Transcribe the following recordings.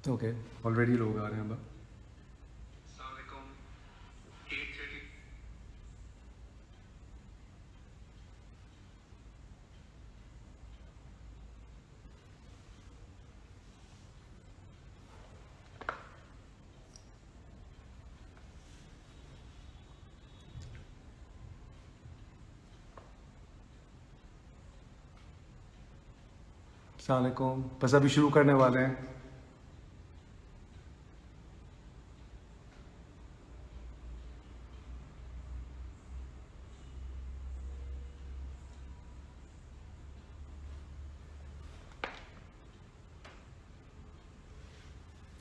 Okay, already लोग आ रहे हैं अब। अस्सलाम वालेकुम, बस अभी शुरू करने वाले हैं।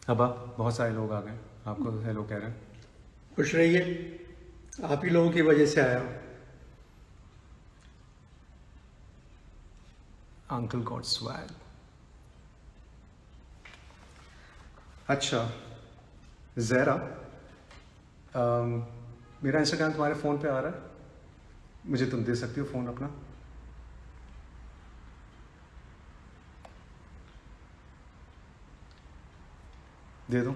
अब बहुत सारे लोग आ गए, आपको हेलो कह रहे हैं। खुश रहिए, आप ही लोगों की वजह से आया हूँ। Uncle got swag. अच्छा ज़हरा, मेरा इंस्टाग्राम तुम्हारे फ़ोन पे आ रहा है, मुझे तुम दे सकती हो फ़ोन अपना? दे दो।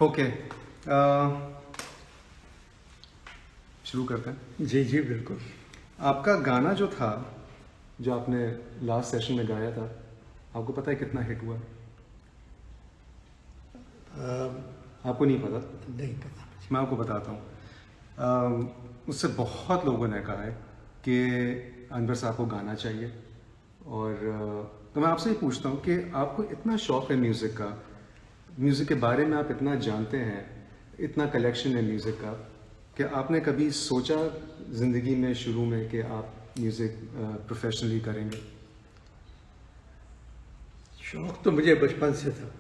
ओके, शुरू करते हैं। जी जी बिल्कुल। आपका गाना जो था, जो आपने लास्ट सेशन में गाया था, आपको पता है कितना हिट हुआ? आपको नहीं पता? नहीं पता। मैं आपको बताता हूँ। मुझसे बहुत लोगों ने कहा है कि अनवर साहब को गाना चाहिए, और तो मैं आपसे ये पूछता हूँ कि आपको इतना शौक़ है म्यूज़िक का, म्यूज़िक के बारे में आप इतना जानते हैं, इतना कलेक्शन है म्यूज़िक का, कि आपने कभी सोचा ज़िंदगी में शुरू में कि आप म्यूज़िक प्रोफेशनली करेंगे? शौक़ तो मुझे बचपन से था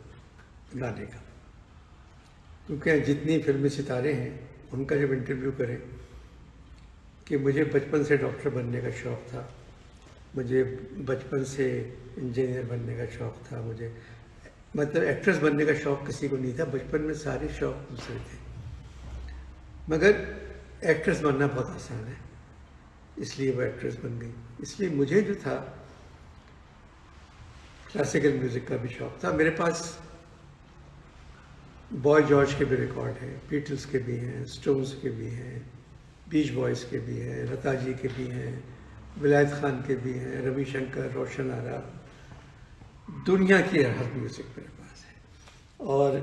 गाने का, क्योंकि जितनी फिल्मी सितारे हैं उनका जब इंटरव्यू करें कि मुझे बचपन से डॉक्टर बनने का शौक़ था, मुझे बचपन से इंजीनियर बनने का शौक़ था, मुझे मतलब एक्ट्रेस बनने का शौक़ किसी को नहीं था। बचपन में सारे शौक़ दूसरे थे, मगर एक्ट्रेस बनना बहुत आसान है, इसलिए वो एक्ट्रेस बन गई। इसलिए मुझे जो था क्लासिकल म्यूज़िक का भी शौक़ था। मेरे पास बॉय जॉर्ज के भी रिकॉर्ड हैं, बीटल्स के भी हैं, स्टोन्स के भी हैं, बीच बॉयज़ के भी हैं, लता जी के भी हैं, विलायत खान के भी हैं, रविशंकर, रोशन आरा, दुनिया की हर म्यूज़िक मेरे पास है। और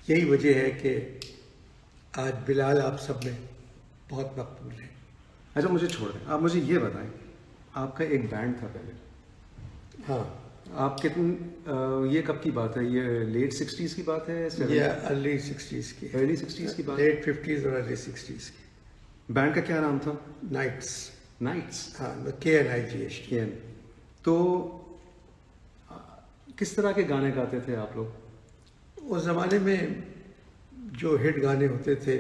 यही वजह है कि आज बिलाल आप सब में बहुत मकबूल है। अच्छा मुझे छोड़ दें, आप मुझे ये बताएं, आपका एक बैंड था पहले। हाँ। आप कितने, ये कब की बात है? ये लेट 60s की बात है? ये अर्ली 60s की, अर्ली 60s की बात? लेट 50s और अर्ली 60s की। बैंड का क्या नाम था? नाइट्स। नाइट्स? हाँ, KNIGHT। तो किस तरह के गाने गाते थे आप लोग? उस ज़माने में जो हिट गाने होते थे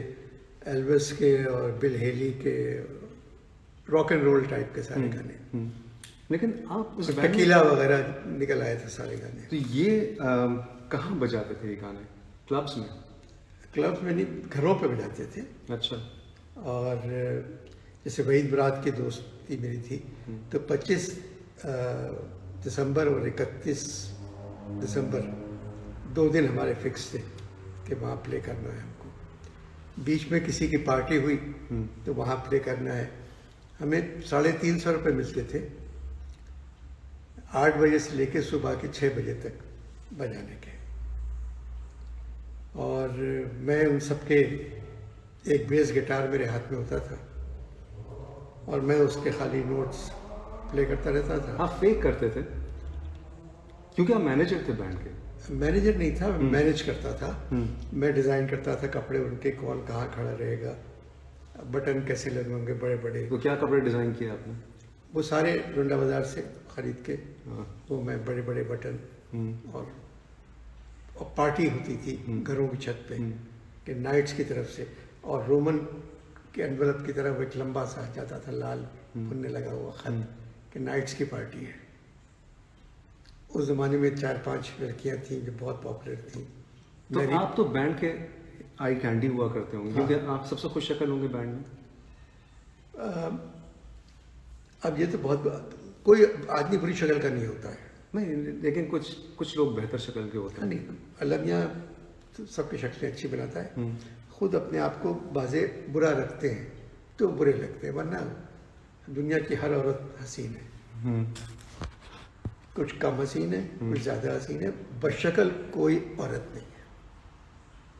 एल्विस के और बिल हेली के, रॉक एंड रोल टाइप के सारे गाने। लेकिन आप उस टकीला वगैरह निकल आए थे सारे गाने। तो ये कहाँ बजाते थे ये गाने? क्लब्स में? क्लब्स में नहीं, घरों पे बजाते थे। अच्छा। और जैसे वहीद मुराद की दोस्ती मेरी थी, तो 25 दिसंबर और 31 दिसंबर 2 दिन हमारे फिक्स थे कि वहाँ प्ले करना है हमको। बीच में किसी की पार्टी हुई तो वहाँ प्ले करना है। हमें 350 रुपये मिलते थे, 8 बजे से लेकर सुबह के 6 बजे तक बजाने के। और मैं उन सबके, एक बेस गिटार मेरे हाथ में होता था और मैं उसके खाली नोट्स प्ले करता रहता था। आप फेक करते थे क्योंकि आप मैनेजर थे बैंड के? मैनेजर नहीं था, मैनेज करता था। मैं डिज़ाइन करता था कपड़े उनके, कौन कहाँ खड़ा रहेगा, बटन कैसे लगेंगे बड़े बड़े। तो क्या कपड़े डिज़ाइन किए आपने? वो सारे रुंडा बाजार से खरीद के, वो मैं बड़े बड़े बटन, और पार्टी होती थी घरों की छत पे कि नाइट्स की तरफ से, और रोमन के एनवलप की तरफ एक लंबा सा जाता था लाल फुन्ने लगा हुआ खत कि नाइट्स की पार्टी है। उस ज़माने में 4-5 लड़कियां थीं जो बहुत पॉपुलर थीं। तो आप तो बैंड के आई कैंडी हुआ करते होंगे। हाँ। क्योंकि आप सबसे खुश शक्ल होंगे बैंड में। अब ये तो बहुत, कोई आदमी बुरी शक्ल का नहीं होता है। नहीं, लेकिन कुछ कुछ लोग बेहतर शक्ल के होते हैं। नहीं, अलमिया तो सबकी शक्लें अच्छी बनाता है, खुद अपने आप को बाजे बुरा रखते हैं तो बुरे लगते हैं, वरना दुनिया की हर औरत हसीन है। कुछ कम हसीन है, कुछ ज़्यादा हसीन है, बशक्ल कोई औरत नहीं है।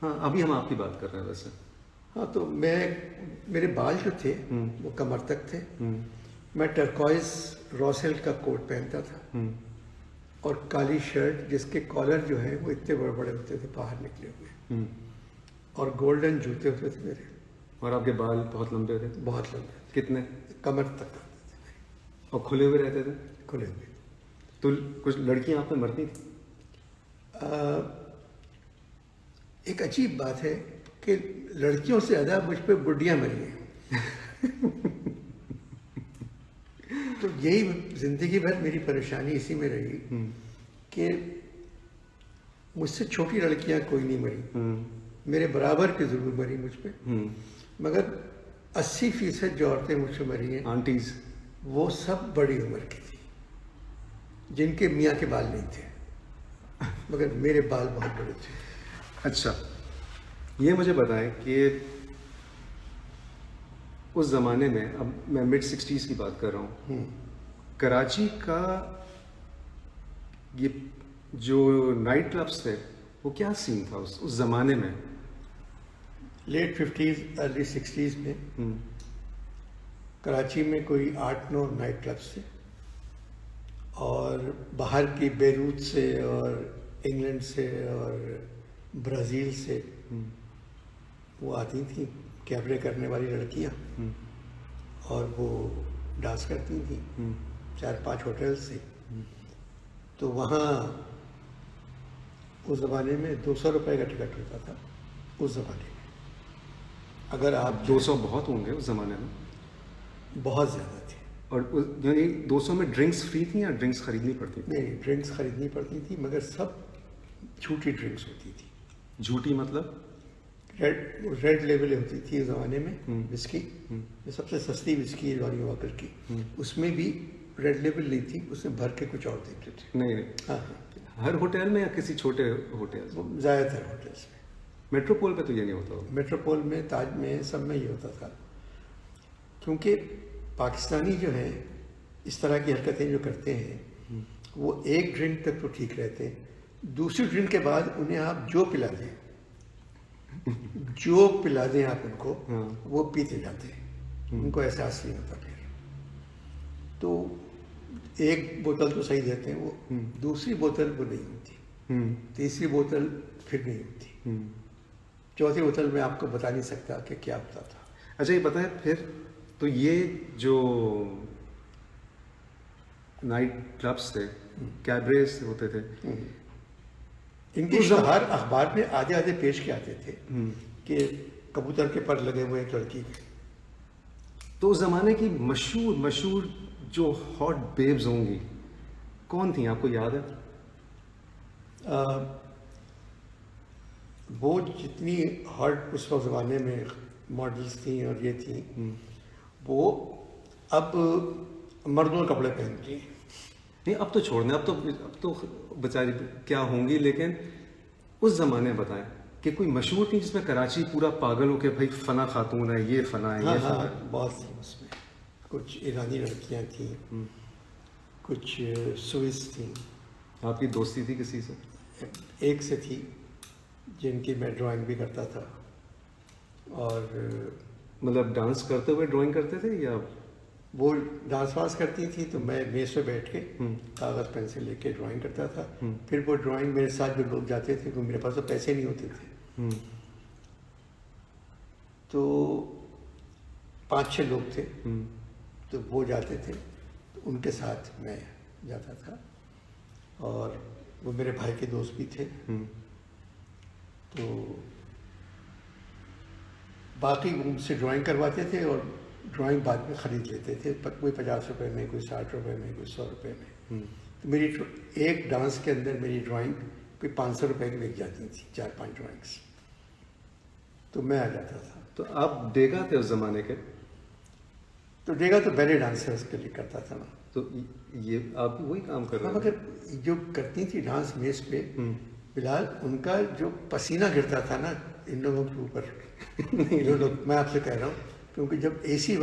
हाँ, अभी हम आपकी बात कर रहे हैं वैसे। हाँ, तो मेरे बाल जो थे वो कमर तक थे। मैं टर्कॉइज रॉसेल का कोट पहनता था और काली शर्ट जिसके कॉलर जो है वो इतने बड़े बड़े होते थे, बाहर निकले हुए, और गोल्डन जूते होते थे मेरे। और आपके बाल बहुत लंबे थे? बहुत लंबे, कितने? कमर तक आते थे और खुले हुए रहते थे? खुले हुए। तो कुछ लड़कियां आप पे मरती थी? एक अजीब बात है कि लड़कियों से ज़्यादा मुझ पे बुढ़ियाँ मरी हैं। तो यही जिंदगी भर मेरी परेशानी इसी में रही कि मुझसे छोटी लड़कियां कोई नहीं मरी, मेरे बराबर की जरूर मरी मुझ पे, मगर 80% जो औरतें मुझसे मरी हैं, आंटीज, वो सब बड़ी उम्र की थी, जिनके मियाँ के बाल नहीं थे, मगर मेरे बाल बहुत बड़े थे। अच्छा, ये मुझे बताएं कि उस ज़माने में, अब मैं मिड 60s की बात कर रहा हूँ, कराची का ये जो नाइट क्लब्स थे वो क्या सीन था उस ज़माने में? लेट 50s अर्ली 60s में कराची में कोई 8-9 नाइट क्लब्स थे, और बाहर की बेरूत से और इंग्लैंड से और ब्राज़ील से वो आती थी कैबरे करने वाली लड़कियां, और वो डांस करती थी 4-5 होटल से। तो वहाँ उस ज़माने में 200 रुपये का टिकट होता था उस ज़माने में। अगर आप 200 बहुत होंगे उस ज़माने में? बहुत ज़्यादा थे। और यानी 200 में ड्रिंक्स फ्री थी या ड्रिंक्स खरीदनी पड़ती थी? नहीं, ड्रिंक्स खरीदनी पड़ती थी, मगर सब झूठी ड्रिंक्स होती थी। झूठी मतलब? रेड लेबल होती थी उस ज़माने में विस्की, जो सबसे सस्ती विस्की है जॉनी वॉकर की, उसमें भी रेड लेबल नहीं थी, उसमें भर के कुछ और देते थे। नहीं, हाँ, हर होटल में या किसी छोटे होटल? ज़्यादातर होटल्स में। मेट्रोपोल पे तो ये नहीं होता होगा? मेट्रोपोल में, ताज में, सब में ये होता था, क्योंकि पाकिस्तानी जो है इस तरह की हरकतें जो करते हैं, वो एक ड्रिंक तक तो ठीक रहते हैं, दूसरी ड्रिंक के बाद उन्हें आप जो पिला दें आप उनको, वो पीते जाते हैं, उनको एहसास नहीं होता फिर। तो एक बोतल तो सही देते हैं वो, दूसरी बोतल वो नहीं होती, तीसरी बोतल फिर नहीं होती, चौथी बोतल में आपको बता नहीं सकता कि क्या होता था। अच्छा, ये बताएं फिर, तो ये जो नाइट क्लब्स थे, कैबरेज होते थे, इनके इश्तहार अखबार में आधे आधे पेश के आते थे कि कबूतर के पर लगे हुए एक लड़की के। तो उस जमाने की मशहूर जो हॉट बेब्स होंगी कौन थी, आपको याद है? वो जितनी हॉट उस ज़माने में मॉडल्स थी और ये थी, वो अब मर्दों कपड़े पहनती हैं। नहीं, अब तो छोड़ना, अब तो बेचारी क्या होंगी, लेकिन उस जमाने में बताएं कि कोई मशहूर थी जिसमें कराची पूरा पागल हो के भाई फना खातून है, ये फना है, हाँ, ये फना हाँ, है। बहुत थी उसमें। कुछ ईरानी लड़कियां थी, कुछ स्विस थी। आपकी दोस्ती थी किसी से? एक से थी जिनकी मैं ड्राइंग भी करता था, और मतलब डांस करते हुए ड्राइंग करते थे या? वो डांस वांस करती थी, तो मैं मेज पे बैठ के कागज़ पेंसिल लेके ड्राइंग करता था। फिर वो ड्राइंग मेरे साथ जो लोग जाते थे, तो मेरे पास तो पैसे नहीं होते थे, तो 5-6 लोग थे, तो वो जाते थे, तो उनके साथ मैं जाता था, और वो मेरे भाई के दोस्त भी थे। तो बाकी उनसे ड्राइंग करवाते थे, और ड्राइंग बाद में ख़रीद लेते थे, कोई 50 रुपये में, कोई 60 रुपये में, कोई 100 रुपये में। तो मेरी एक डांस के अंदर मेरी ड्राइंग कोई 500 रुपये की बिक जाती थी, 4-5 ड्राइंग्स, तो मैं आ जाता था। तो आप डेगा थे उस जमाने के? तो डेगा तो बैले डांसर्स के लिए करता था ना। तो ये आप वही काम कर हाँ, रहे हैं? मगर जो करती थी डांस मेज पे, हम्म। फिलहाल उनका जो पसीना गिरता था ना इन लोगों के ऊपर, जो लोग, मैं आपसे कह रहा हूँ, क्योंकि जब एसी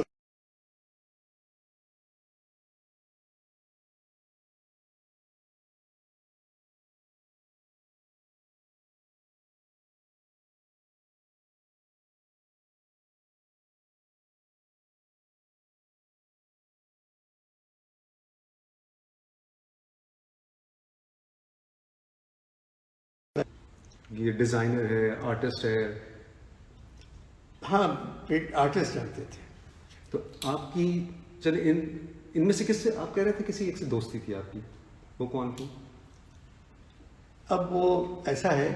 ये डिजाइनर है, आर्टिस्ट है, हाँ, आर्टिस्ट जानते थे। तो आपकी, चले इनमें से किससे, आप कह रहे थे किसी एक से दोस्ती थी आपकी, वो कौन थी? अब वो ऐसा है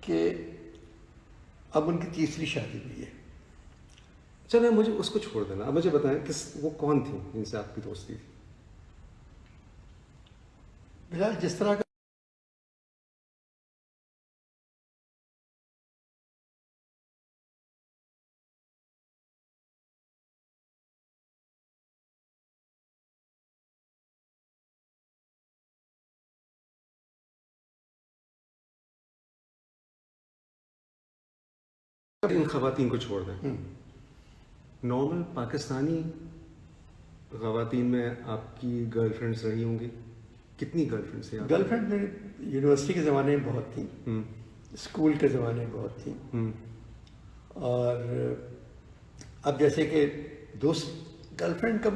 कि अब उनकी तीसरी शादी हुई है। चले मुझे उसको छोड़ देना, अब मुझे बताएं वो कौन थी जिनसे आपकी दोस्ती थी? फिलहाल जिस तरह का इन खवातीन को छोड़ दें, नॉर्मल पाकिस्तानी खवातीन में आपकी गर्लफ्रेंड्स रही होंगी, कितनी गर्लफ्रेंड्स थी आपकी? गर्लफ्रेंड मेरी यूनिवर्सिटी के ज़माने में बहुत थी, स्कूल के ज़माने में बहुत थी, और अब जैसे कि दोस्त गर्लफ्रेंड का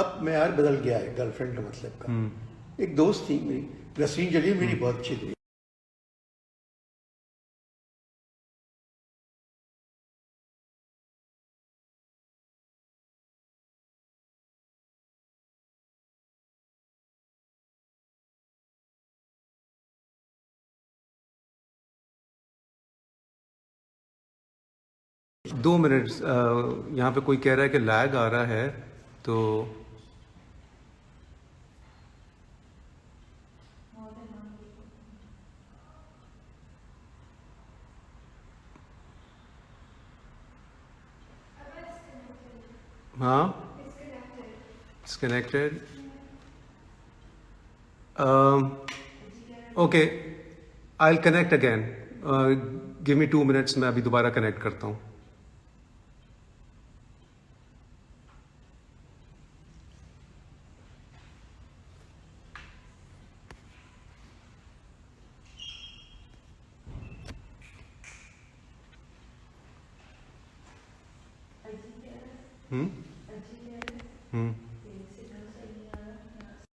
अब मैयार बदल गया है गर्लफ्रेंड का मतलब का। एक दोस्त थी मेरी, नसरीन जलील, मेरी बहुत अच्छी दोस्त। दो मिनट, यहाँ पे कोई कह रहा है कि लैग आ रहा है, तो हाँ, disconnected. Okay, I will connect again, give me 2 minutes, मैं अभी दोबारा कनेक्ट करता हूँ। हम्म।